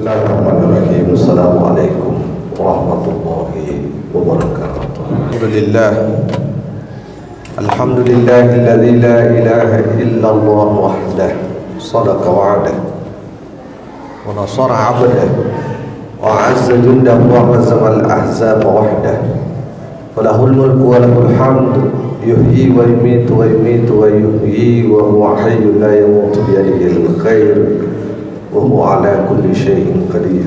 Bismillahirrahmanirrahim. Assalamualaikum warahmatullahi wabarakatuh. Alhamdulillahilladzi la ilaha illallah wahdah sadaqa wa'dah wa nasara 'abdah wa 'azza jundahu wa hazama al-ahzaba wahdah. Falahul mulku wa lahul hamdu yuhyi wa yumiitu wa yumiitu wa yuhyi wa huwa hayyun la yamutu bi yadihi al-khair wa huwa ala kulli syai'in qadir.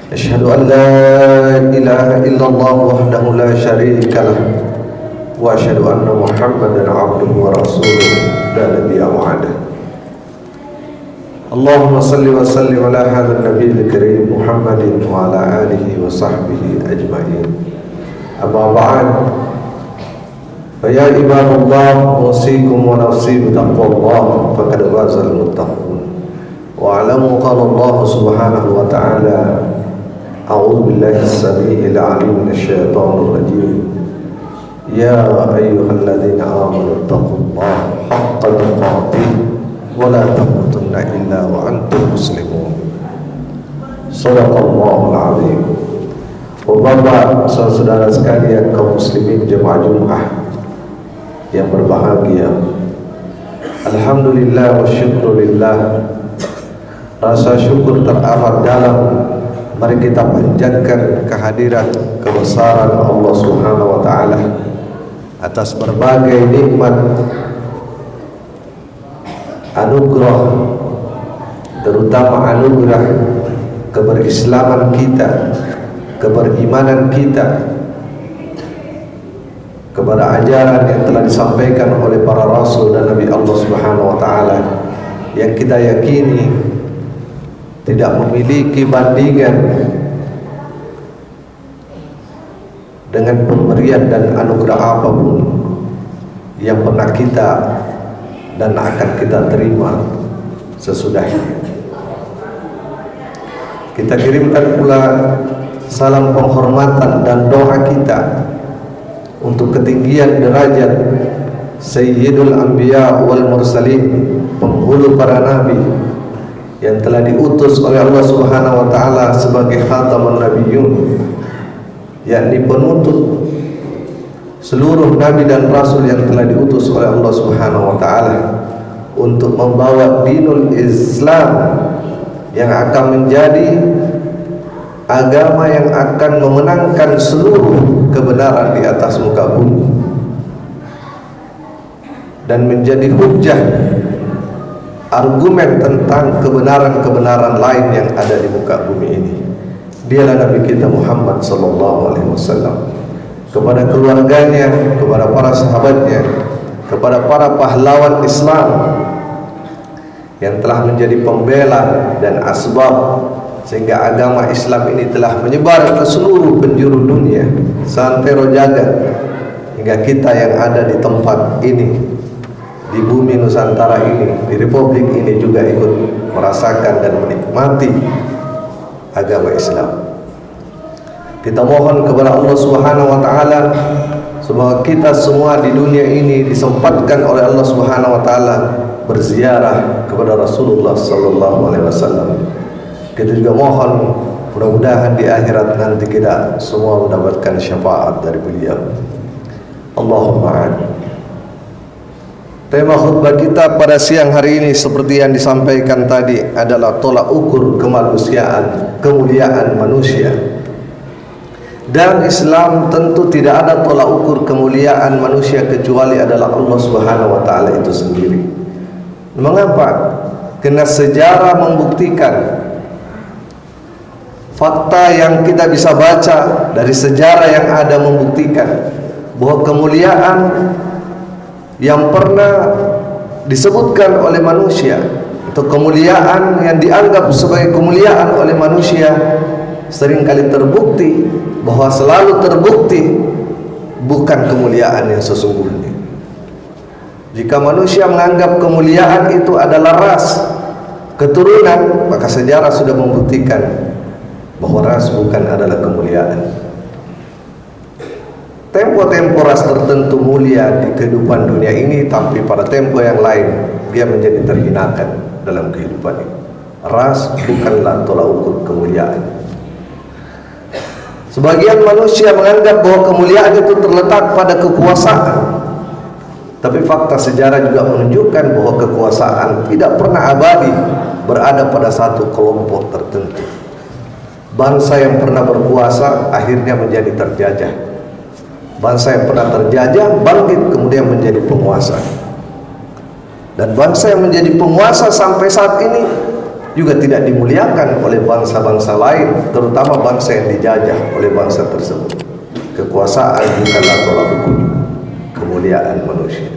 Asyhadu an la ilaha illallah wahdahu la syarika lah wa asyhadu anna Muhammadan 'abduhu wa rasuluhu la nabiyya ba'dah. Allahumma salli wa sallim ala hadzal nabiyil karim Muhammadin wa ala alihi wa sahbihi ajma'in. Amma ba'd. Fa ya ibadallah, usikum wa nafsi bi taqwallah faqad fazal muttaqun. Wa'alamu qala Allah subhanahu wa ta'ala a'udhu billahi as-sami'il 'alim minasyaitonir rajim. Ya ayyuhalladzina amanu taqullaha haqqa tuqatih wa la tamutunna illa wa antum muslimun. Shadaqallahul 'azim. Bapak, saudara sekalian kaum muslimin jemaah Jumat yang berbahagia, alhamdulillah wa syukurillah. Rasa syukur teramat dalam mari kita panjatkan kehadiran kebesaran Allah Subhanahu wa taala atas berbagai nikmat anugerah, terutama anugerah keberislaman kita, keberimanan kita kepada ajaran yang telah disampaikan oleh para rasul dan nabi Allah Subhanahu wa taala yang kita yakini tidak memiliki bandingan dengan pemberian dan anugerah apapun yang pernah kita dan akan kita terima sesudahnya. Kita kirimkan pula salam penghormatan dan doa kita untuk ketinggian derajat Sayyidul Anbiya wal Mursalin, penghulu para nabi yang telah diutus oleh Allah Subhanahu wa taala sebagai khatamun nabiyyun, yakni penutup seluruh nabi dan rasul yang telah diutus oleh Allah Subhanahu wa taala untuk membawa dinul Islam yang akan menjadi agama yang akan memenangkan seluruh kebenaran di atas muka bumi dan menjadi hujjah, argumen tentang kebenaran-kebenaran lain yang ada di muka bumi ini. Dialah Nabi kita Muhammad sallallahu alaihi wasallam, kepada keluarganya, kepada para sahabatnya, kepada para pahlawan Islam yang telah menjadi pembela dan asbab sehingga agama Islam ini telah menyebar ke seluruh penjuru dunia, santero jagat, hingga kita yang ada di tempat ini, di bumi Nusantara ini, di republik ini juga ikut merasakan dan menikmati agama Islam. Kita mohon kepada Allah Subhanahu wa taala semoga kita semua di dunia ini disempatkan oleh Allah Subhanahu wa taala berziarah kepada Rasulullah sallallahu alaihi wasallam. Kita juga mohon mudah-mudahan di akhirat nanti kita semua mendapatkan syafaat dari beliau. Allahumma amin. Tema khutbah kita pada siang hari ini seperti yang disampaikan tadi adalah tolak ukur kemanusiaan, kemuliaan manusia. Dalam Islam tentu tidak ada tolak ukur kemuliaan manusia kecuali adalah Allah Subhanahu wa taala itu sendiri. Mengapa? Karena sejarah membuktikan, fakta yang kita bisa baca dari sejarah yang ada membuktikan bahwa kemuliaan yang pernah disebutkan oleh manusia atau kemuliaan yang dianggap sebagai kemuliaan oleh manusia seringkali terbukti bahwa selalu terbukti bukan kemuliaan yang sesungguhnya. Jika manusia menganggap kemuliaan itu adalah ras, keturunan, maka sejarah sudah membuktikan bahwa ras bukan adalah kemuliaan. Tempo-tempo ras tertentu mulia di kehidupan dunia ini, tapi pada tempo yang lain dia menjadi terhinakan dalam kehidupan ini. Ras bukanlah tolak ukur kemuliaan. Sebagian manusia menganggap bahwa kemuliaan itu terletak pada kekuasaan, tapi fakta sejarah juga menunjukkan bahwa kekuasaan tidak pernah abadi berada pada satu kelompok tertentu. Bangsa yang pernah berkuasa akhirnya menjadi terjajah. Bangsa yang pernah terjajah bangkit kemudian menjadi penguasa. Dan bangsa yang menjadi penguasa sampai saat ini juga tidak dimuliakan oleh bangsa-bangsa lain, terutama bangsa yang dijajah oleh bangsa tersebut. Kekuasaan bukanlah tolak ukur kemuliaan manusia.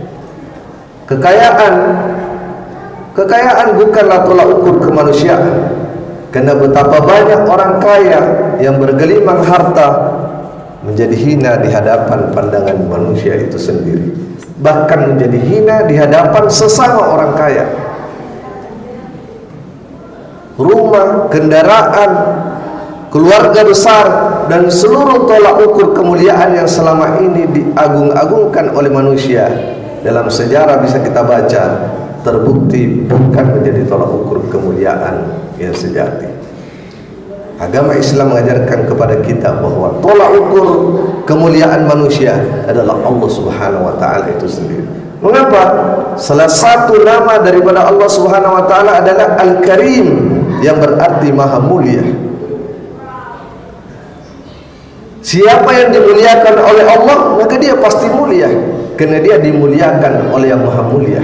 Kekayaan bukanlah tolak ukur kemanusiaan. Karena betapa banyak orang kaya yang bergelimang harta menjadi hina di hadapan pandangan manusia itu sendiri, bahkan menjadi hina di hadapan sesama orang kaya. Rumah, kendaraan, keluarga besar, dan seluruh tolak ukur kemuliaan yang selama ini diagung-agungkan oleh manusia dalam sejarah bisa kita baca, terbukti bukan menjadi tolak ukur kemuliaan yang sejati. Agama Islam mengajarkan kepada kita bahwa tolak ukur kemuliaan manusia adalah Allah Subhanahu wa taala itu sendiri. Mengapa? Salah satu nama daripada Allah Subhanahu wa taala adalah Al-Karim, yang berarti maha mulia. Siapa yang dimuliakan oleh Allah, maka dia pasti mulia, karena dia dimuliakan oleh yang maha mulia.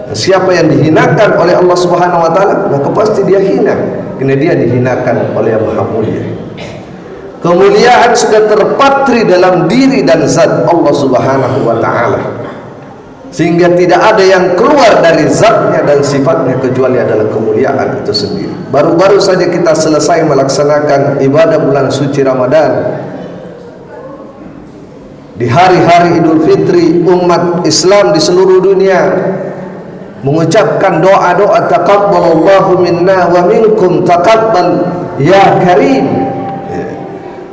Siapa yang dihinakan oleh Allah Subhanahu wa taala, maka pasti dia hina, karena dia dihinakan oleh yang maha mulia. Kemuliaan sudah terpatri dalam diri dan zat Allah Subhanahu wa taala, sehingga tidak ada yang keluar dari zatnya dan sifatnya kecuali adalah kemuliaan itu sendiri. Baru-baru saja kita selesai melaksanakan ibadah bulan suci Ramadan. Di hari-hari Idul Fitri, umat Islam di seluruh dunia mengucapkan doa-doa taqabbalallahu minna wa minkum taqabbal ya karim.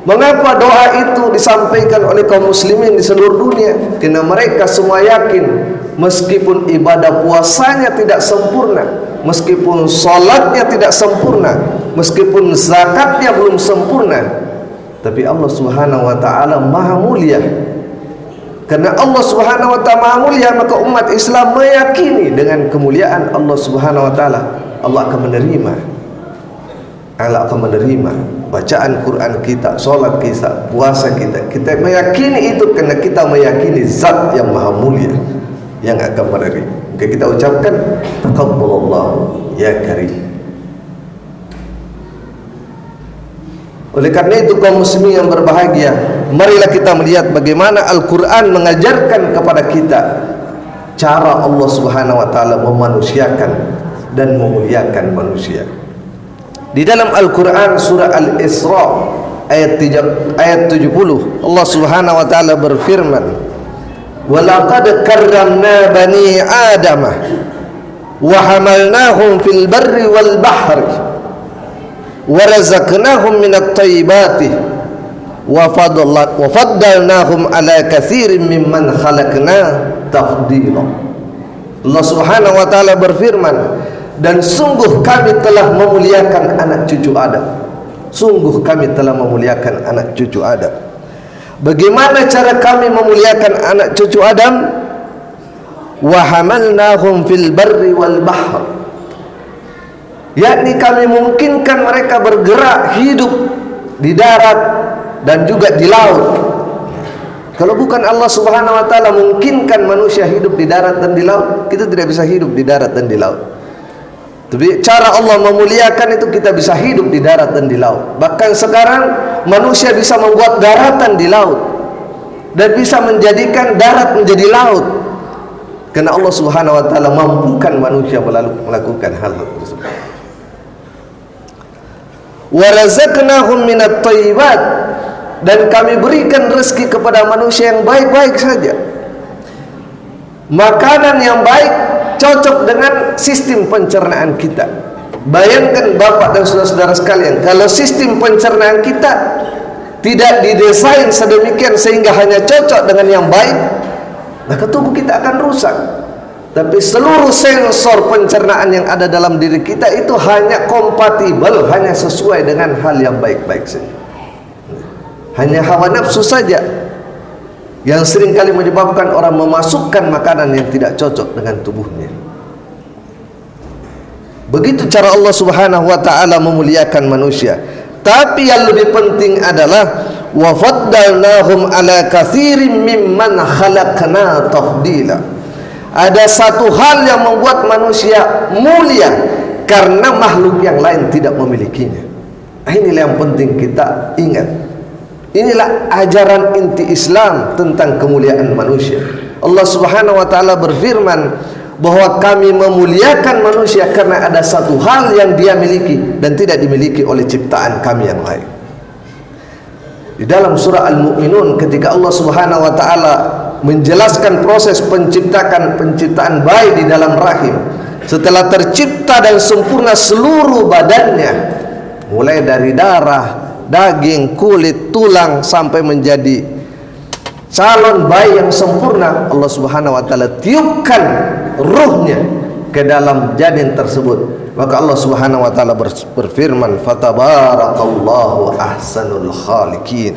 Mengapa doa itu disampaikan oleh kaum muslimin di seluruh dunia? Karena mereka semua yakin, meskipun ibadah puasanya tidak sempurna, meskipun salatnya tidak sempurna, meskipun zakatnya belum sempurna, tapi Allah Subhanahu wa taala maha mulia. Karena Allah Subhanahu wa taala maha mulia, maka umat Islam meyakini dengan kemuliaan Allah Subhanahu wa taala, Allah akan menerima bacaan Quran kita, solat kita, puasa kita. Kita meyakini itu karena kita meyakini zat yang maha mulia yang akan menerima. Maka kita ucapkan taqabbalallahu ya karim. Oleh karena itu kaum muslimin yang berbahagia, marilah kita melihat bagaimana Al-Quran mengajarkan kepada kita cara Allah Subhanahu wa taala memanusiakan dan memuliakan manusia. Di dalam Al-Quran surah Al-Isra ayat 70, Allah Subhanahu wa taala berfirman, "Wa laqad karramna bani Adam wa hamalnahum fil barri wal bahri wa razaqnahum minat thayyibati wa faddalnahum ala katsirin mimman khalaqna tafdila." Allah Subhanahu wa taala berfirman, dan sungguh kami telah memuliakan anak cucu Adam. Sungguh kami telah memuliakan anak cucu Adam. Bagaimana cara kami memuliakan anak cucu Adam? Wa hamalnahum fil barri wal bahr, yakni kami mungkinkan mereka bergerak hidup di darat dan juga di laut. Kalau bukan Allah Subhanahu wa taala mungkinkan manusia hidup di darat dan di laut, kita tidak bisa hidup di darat dan di laut. Tapi cara Allah memuliakan itu kita bisa hidup di darat dan di laut. Bahkan sekarang manusia bisa membuat daratan di laut dan bisa menjadikan darat menjadi laut, karena Allah Subhanahu wa taala mampukan manusia melakukan hal-hal tersebut. Wa razaqnahum minat thayyibat, dan kami berikan rezeki kepada manusia yang baik-baik saja. Makanan yang baik cocok dengan sistem pencernaan kita. Bayangkan Bapak dan saudara-saudara sekalian, kalau sistem pencernaan kita tidak didesain sedemikian sehingga hanya cocok dengan yang baik, maka tubuh kita akan rusak. Tapi seluruh sensor pencernaan yang ada dalam diri kita itu hanya kompatibel, hanya sesuai dengan hal yang baik-baik saja. Hanya hawa nafsu saja yang seringkali menyebabkan orang memasukkan makanan yang tidak cocok dengan tubuhnya. Begitu cara Allah Subhanahu wa taala memuliakan manusia. Tapi yang lebih penting adalah wa faddalnahum ala katsirin mimman khalaqna tafdila. Ada satu hal yang membuat manusia mulia karena makhluk yang lain tidak memilikinya. Inilah yang penting kita ingat. Inilah ajaran inti Islam tentang kemuliaan manusia. Allah Subhanahu wa taala berfirman bahwa kami memuliakan manusia karena ada satu hal yang dia miliki dan tidak dimiliki oleh ciptaan kami yang lain. Di dalam surah Al-Mu'minun, ketika Allah Subhanahu wa taala menjelaskan proses penciptaan bayi di dalam rahim, setelah tercipta dan sempurna seluruh badannya, mulai dari darah, daging, kulit, tulang sampai menjadi calon bayi yang sempurna, Allah Subhanahu wa taala tiupkan ruhnya ke dalam janin tersebut. Maka Allah Subhanahu wa taala berfirman, fatabarakallahu ahsanul khaliqin.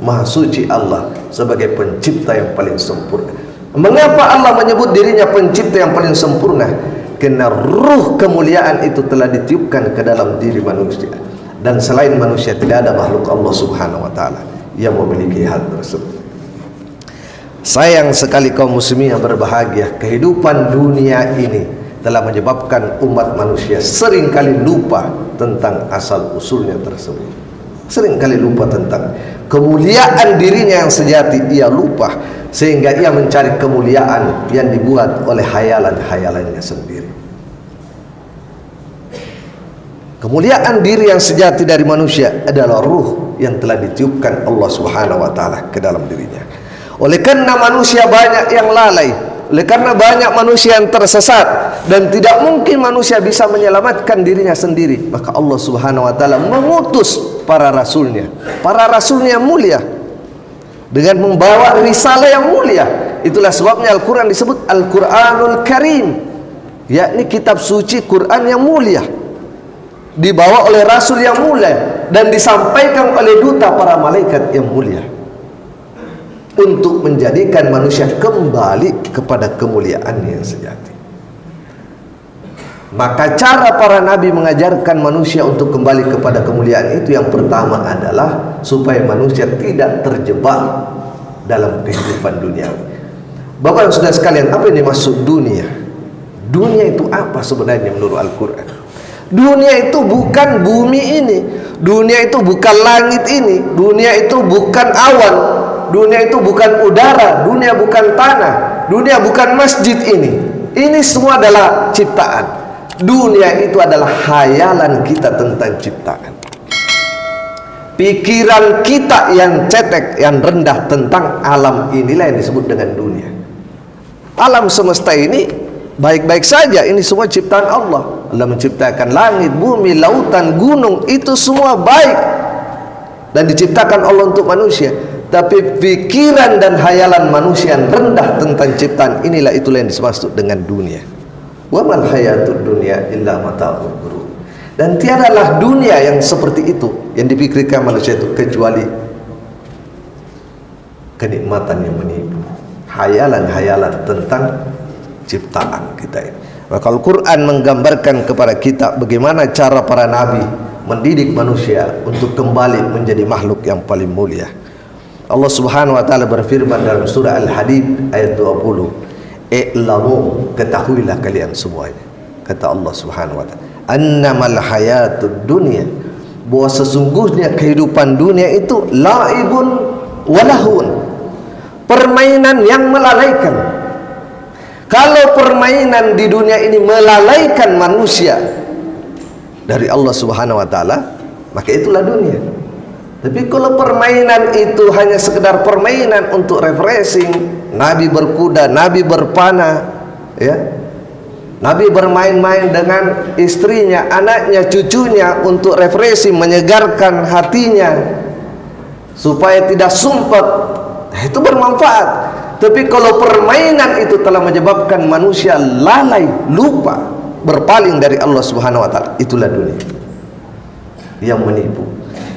Maha suci Allah sebagai pencipta yang paling sempurna. Mengapa Allah menyebut dirinya pencipta yang paling sempurna? Karena ruh kemuliaan itu telah ditiupkan ke dalam diri manusia, dan selain manusia tidak ada makhluk Allah Subhanahu wa taala yang memiliki hal tersebut. Sayang sekali kaum muslimin yang berbahagia, kehidupan dunia ini telah menyebabkan umat manusia seringkali lupa tentang asal usulnya tersebut. Seringkali lupa tentang kemuliaan dirinya yang sejati, ia lupa, sehingga ia mencari kemuliaan yang dibuat oleh hayalan-hayalannya sendiri. Kemuliaan diri yang sejati dari manusia adalah ruh yang telah ditiupkan Allah Subhanahu wa taala ke dalam dirinya. Oleh karena manusia banyak yang lalai, oleh karena banyak manusia yang tersesat, dan tidak mungkin manusia bisa menyelamatkan dirinya sendiri, maka Allah Subhanahu wa taala mengutus para rasulnya yang mulia dengan membawa risalah yang mulia. Itulah sebabnya Al-Quran disebut Al-Quranul Karim, yakni kitab suci Quran yang mulia, dibawa oleh rasul yang mulia dan disampaikan oleh duta para malaikat yang mulia, untuk menjadikan manusia kembali kepada kemuliaan yang sejati. Maka cara para nabi mengajarkan manusia untuk kembali kepada kemuliaan itu, yang pertama adalah supaya manusia tidak terjebak dalam kehidupan dunia. Bapak dan saudara sekalian, apa yang dimaksud dunia? Dunia itu apa sebenarnya menurut Al-Quran? Dunia itu bukan bumi ini, dunia itu bukan langit ini, dunia itu bukan awan, dunia itu bukan udara, dunia bukan tanah, dunia bukan masjid ini. Ini semua adalah ciptaan. Dunia itu adalah khayalan kita tentang ciptaan. Pikiran kita yang cetek, yang rendah tentang alam inilah yang disebut dengan dunia. Alam semesta ini baik-baik saja, ini semua ciptaan Allah. Allah menciptakan langit, bumi, lautan, gunung, itu semua baik dan diciptakan Allah untuk manusia. Tapi pikiran dan hayalan manusia yang rendah tentang ciptaan inilah, itulah yang dimaksud dengan dunia. Wa mal hayatud dunya illa mata'ul ghurur. Dan tiadalah dunia yang seperti itu yang dipikirkan manusia itu kecuali kenikmatan yang menipu, hayalan-hayalan tentang ciptaan kita ini. Maka Al-Quran menggambarkan kepada kita bagaimana cara para nabi mendidik manusia untuk kembali menjadi makhluk yang paling mulia. Allah Subhanahu wa taala berfirman dalam surah Al-Hadid ayat 20, "I'lamu, ketahuilah kalian semuanya," kata Allah Subhanahu wa taala, "annamal hayatud dunya," bahwa sesungguhnya kehidupan dunia itu laibun walahun, permainan yang melalaikan. Kalau permainan di dunia ini melalaikan manusia dari Allah Subhanahu wa taala, maka itulah dunia. Tapi kalau permainan itu hanya sekedar permainan untuk refreshing, Nabi berkuda, Nabi berpanah, ya, Nabi bermain-main dengan istrinya, anaknya, cucunya untuk refreshing, menyegarkan hatinya supaya tidak sumpah, itu bermanfaat. Tapi kalau permainan itu telah menyebabkan manusia lalai, lupa, berpaling dari Allah Subhanahu wa taala, itulah dunia yang menipu.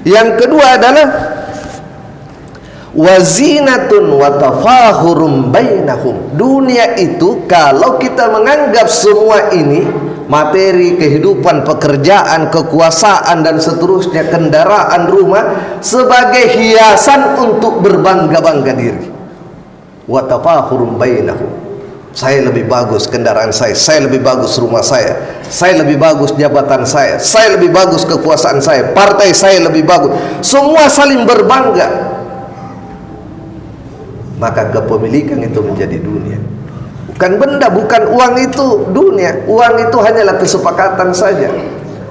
Yang kedua adalah wazinatun wa tafahurum bainahum. Dunia itu kalau kita menganggap semua ini materi, kehidupan, pekerjaan, kekuasaan dan seterusnya, kendaraan, rumah, sebagai hiasan untuk berbangga-bangga diri. Wa tafahurum bainahum. Saya lebih bagus kendaraan saya lebih bagus rumah saya lebih bagus jabatan saya lebih bagus kekuasaan saya, partai saya lebih bagus. Semua saling berbangga. Maka kepemilikan itu menjadi dunia. Bukan benda, bukan uang itu dunia. Uang itu hanyalah kesepakatan saja.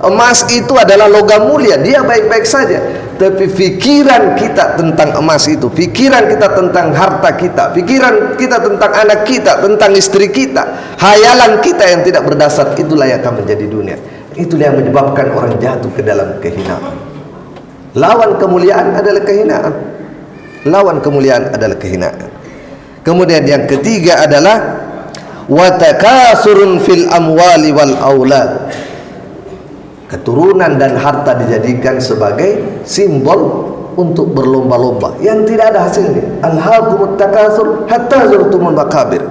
Emas itu adalah logam mulia, dia baik-baik saja. Tapi pikiran kita tentang emas itu, pikiran kita tentang harta kita, pikiran kita tentang anak kita, tentang istri kita, hayalan kita yang tidak berdasar, itulah yang akan menjadi dunia. Itulah yang menyebabkan orang jatuh ke dalam kehinaan. Lawan kemuliaan adalah kehinaan. Lawan kemuliaan adalah kehinaan. Kemudian yang ketiga adalah watakasurun fil amwali wal aulad. Keturunan dan harta dijadikan sebagai simbol untuk berlomba-lomba yang tidak ada hasilnya. Alhaakumut takatsur hatta zurtumul maqabir.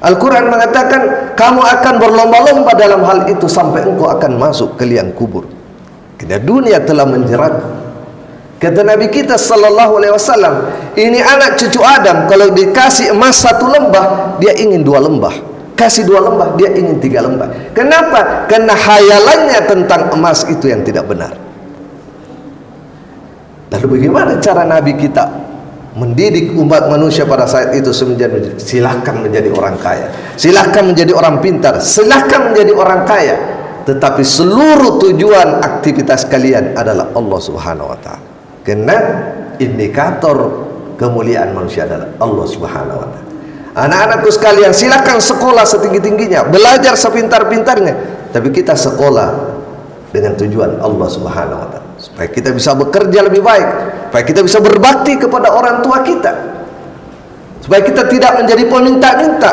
Al-Quran mengatakan kamu akan berlomba-lomba dalam hal itu sampai engkau akan masuk ke liang kubur. Karena dunia telah menjerat. Kata Nabi kita sallallahu alaihi wasallam, ini anak cucu Adam kalau dikasih emas 1 lembah, dia ingin 2 lembah. Kasih 2 lembah, dia ingin 3 lembah. Kenapa? Karena hayalannya tentang emas itu yang tidak benar. Lalu bagaimana cara Nabi kita mendidik umat manusia pada saat itu? Silahkan menjadi orang kaya, silahkan menjadi orang pintar, silahkan menjadi orang kaya, tetapi seluruh tujuan aktivitas kalian adalah Allah Subhanahu wa taala. Karena indikator kemuliaan manusia adalah Allah Subhanahu wa taala. Anak-anakku sekalian, silakan sekolah setinggi-tingginya, belajar sepintar-pintarnya, tapi kita sekolah dengan tujuan Allah Subhanahu wa taala, supaya kita bisa bekerja lebih baik, supaya kita bisa berbakti kepada orang tua kita, supaya kita tidak menjadi peminta-minta,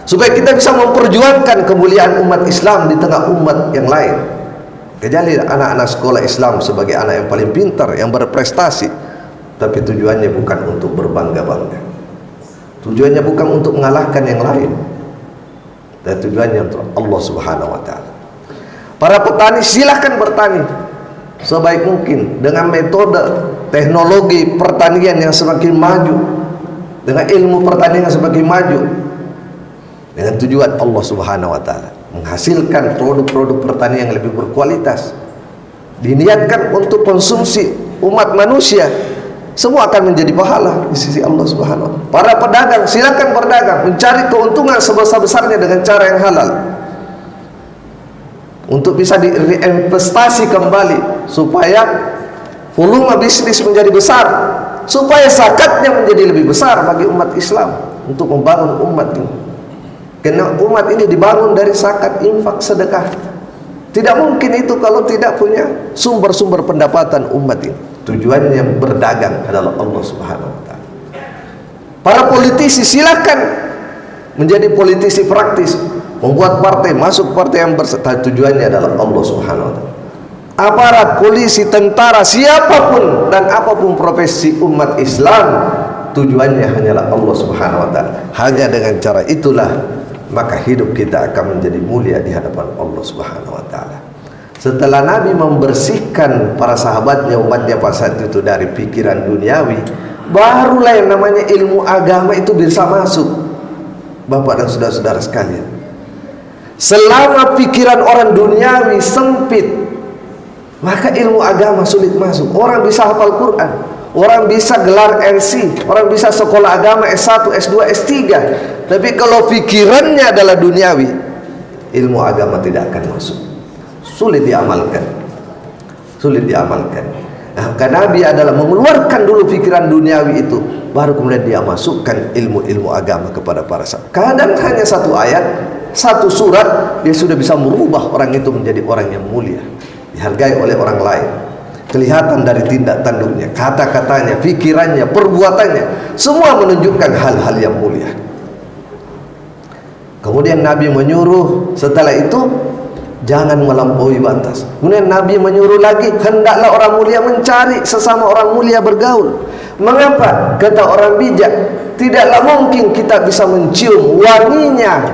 supaya kita bisa memperjuangkan kemuliaan umat Islam di tengah umat yang lain. Kecuali anak-anak sekolah Islam sebagai anak yang paling pintar, yang berprestasi, tapi tujuannya bukan untuk berbangga-bangga. Tujuannya bukan untuk mengalahkan yang lain, dan tujuannya untuk Allah Subhanahu wa taala. Para petani silahkan bertani sebaik mungkin dengan metode teknologi pertanian yang semakin maju, dengan ilmu pertanian yang semakin maju, dengan tujuan Allah Subhanahu wa taala, menghasilkan produk-produk pertanian yang lebih berkualitas, diniatkan untuk konsumsi umat manusia. Semua akan menjadi pahala di sisi Allah Subhanahu wa taala. Para pedagang silakan berdagang, mencari keuntungan sebesar-besarnya dengan cara yang halal, untuk bisa direinvestasi kembali supaya volume bisnis menjadi besar, supaya zakatnya menjadi lebih besar bagi umat Islam untuk membangun umat ini. Karena umat ini dibangun dari zakat, infak, sedekah. Tidak mungkin itu kalau tidak punya sumber-sumber pendapatan umat ini. Tujuannya berdagang adalah Allah Subhanahu wa taala. Para politisi silakan menjadi politisi praktis, membuat partai, masuk partai yang tujuannya adalah Allah Subhanahu wa taala. Aparat, polisi, tentara, siapapun dan apapun profesi umat Islam, tujuannya hanyalah Allah Subhanahu wa taala. Hanya dengan cara itulah maka hidup kita akan menjadi mulia di hadapan Allah Subhanahu wa taala. Setelah Nabi membersihkan para sahabatnya, umatnya pada saat itu dari pikiran duniawi, barulah yang namanya ilmu agama itu bisa masuk. Bapak dan saudara-saudara sekalian, selama pikiran orang duniawi sempit, maka ilmu agama sulit masuk. Orang bisa hafal Quran, orang bisa gelar MC, orang bisa sekolah agama S1, S2, S3, tapi kalau pikirannya adalah duniawi, ilmu agama tidak akan masuk. Sulit diamalkan, sulit diamalkan. Nah, karena Nabi adalah mengeluarkan dulu pikiran duniawi itu, baru kemudian dia masukkan ilmu-ilmu agama kepada para sahabat. Kadang hanya 1 ayat, 1 surat, dia sudah bisa merubah orang itu menjadi orang yang mulia, dihargai oleh orang lain. Kelihatan dari tindak tanduknya, kata-katanya, pikirannya, perbuatannya, semua menunjukkan hal-hal yang mulia. Kemudian Nabi menyuruh setelah itu jangan melampaui batas. Kemudian Nabi menyuruh lagi, hendaklah orang mulia mencari sesama orang mulia bergaul. Mengapa? Kata orang bijak, tidaklah mungkin kita bisa mencium wanginya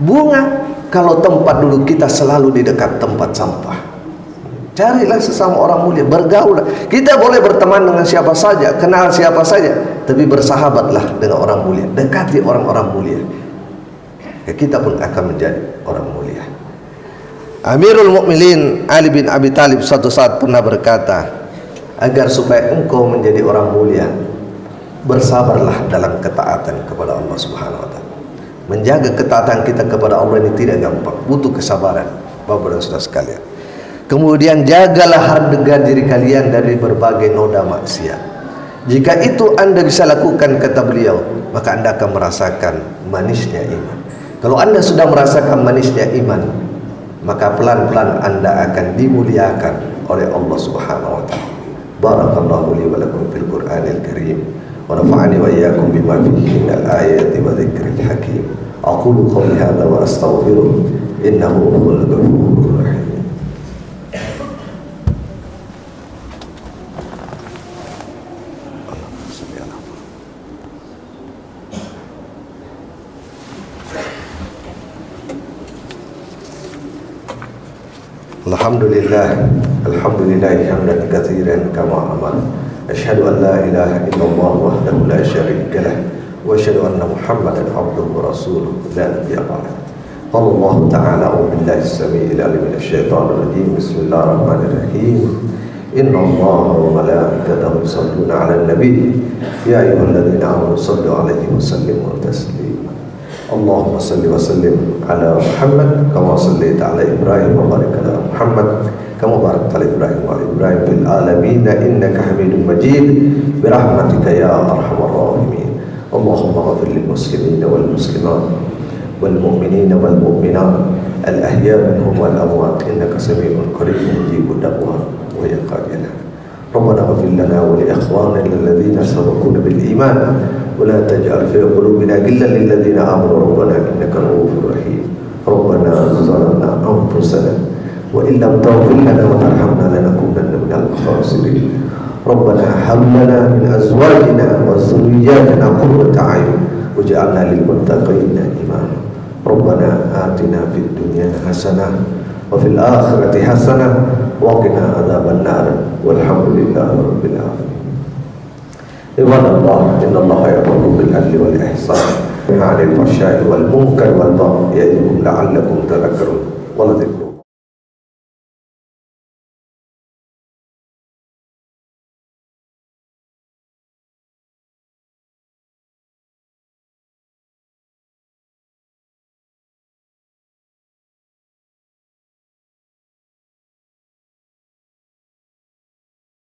bunga kalau tempat duduk kita selalu di dekat tempat sampah. Carilah sesama orang mulia, bergaul. Kita boleh berteman dengan siapa saja, kenal siapa saja, tapi bersahabatlah dengan orang mulia, dekati orang-orang mulia. Kita pun akan menjadi orang mulia. Amirul Mukminin Ali bin Abi Thalib suatu saat pernah berkata, agar supaya engkau menjadi orang mulia, bersabarlah dalam ketaatan kepada Allah Subhanahu wa taala. Menjaga ketaatan kita kepada Allah ini tidak gampang, butuh kesabaran, Bapak dan Saudara sekalian. Kemudian jagalah harga diri kalian dari berbagai noda maksiat. Jika itu anda bisa lakukan, kata beliau, maka anda akan merasakan manisnya iman. Kalau anda sudah merasakan manisnya iman, maka pelan-pelan anda akan dimuliakan oleh Allah Subhanahu wa taala. Barakallahu li wa lakum fil Qur'anil Karim wa nafa'ani wa iyyakum bima fihi minal ayati wa dzikril hakim. Aqulu qawli hadza wa astaghfiruh innahu huwal ghafurur rahim. Alhamdulillah hamdan katsiran kama amar. Asyhadu an la ilaha illallah wahdahu la syarika lah wa asyhadu anna Muhammadan abduhu wa rasuluh la nabiyya ba'dah. Qala Allah ta'ala a'udzu billahi as-sami'il 'alim minasy syaithanir rajim. Bismillahirrahmanirrahim. Inna Allaha wa malaikatahu yusholluna 'alan nabi ya ayyuhalladzina amanu shallu 'alaihi wa sallimu taslima. Allahumma salli wa sallim ala Muhammad kama sallaita ala Ibrahim wa barik ala Muhammad kama barakta ala Ibrahim wa ala Ibrahim fil alamin innaka Hamidum Majid bi rahmatika ya arhamar rahimin. Allahumma ighfir lil muslimina wal muslimat wal mu'minina wal mu'minat al ahya minhum wal amwat innaka sami'un qarib mujibud da'wat wa ya qadina. Rabbana ighfir lana wa li ikhwanina alladhina sabaquna bil iman ولا تجعل في قلوبنا غلا للذين آمنوا ربنا إنك رؤوف رحيم. ربنا ظلمنا أنفسنا وإن لم تغفر لنا وترحمنا لنكونن من الخاسرين. ربنا هب لنا من أزواجنا وذرياتنا قرة أعين واجعلنا للمتقين إماما. ربنا آتنا في الدنيا حسنة وفي الآخرة حسنة وقنا عذاب النار والحمد لله رب العالمين. Ibadallah, innallaha ya'muru bil 'adli wal ihsan wa yanha 'anil fahsya'i wal munkari wal baghi ya'idukum la'allakum tadhakkarun. Wa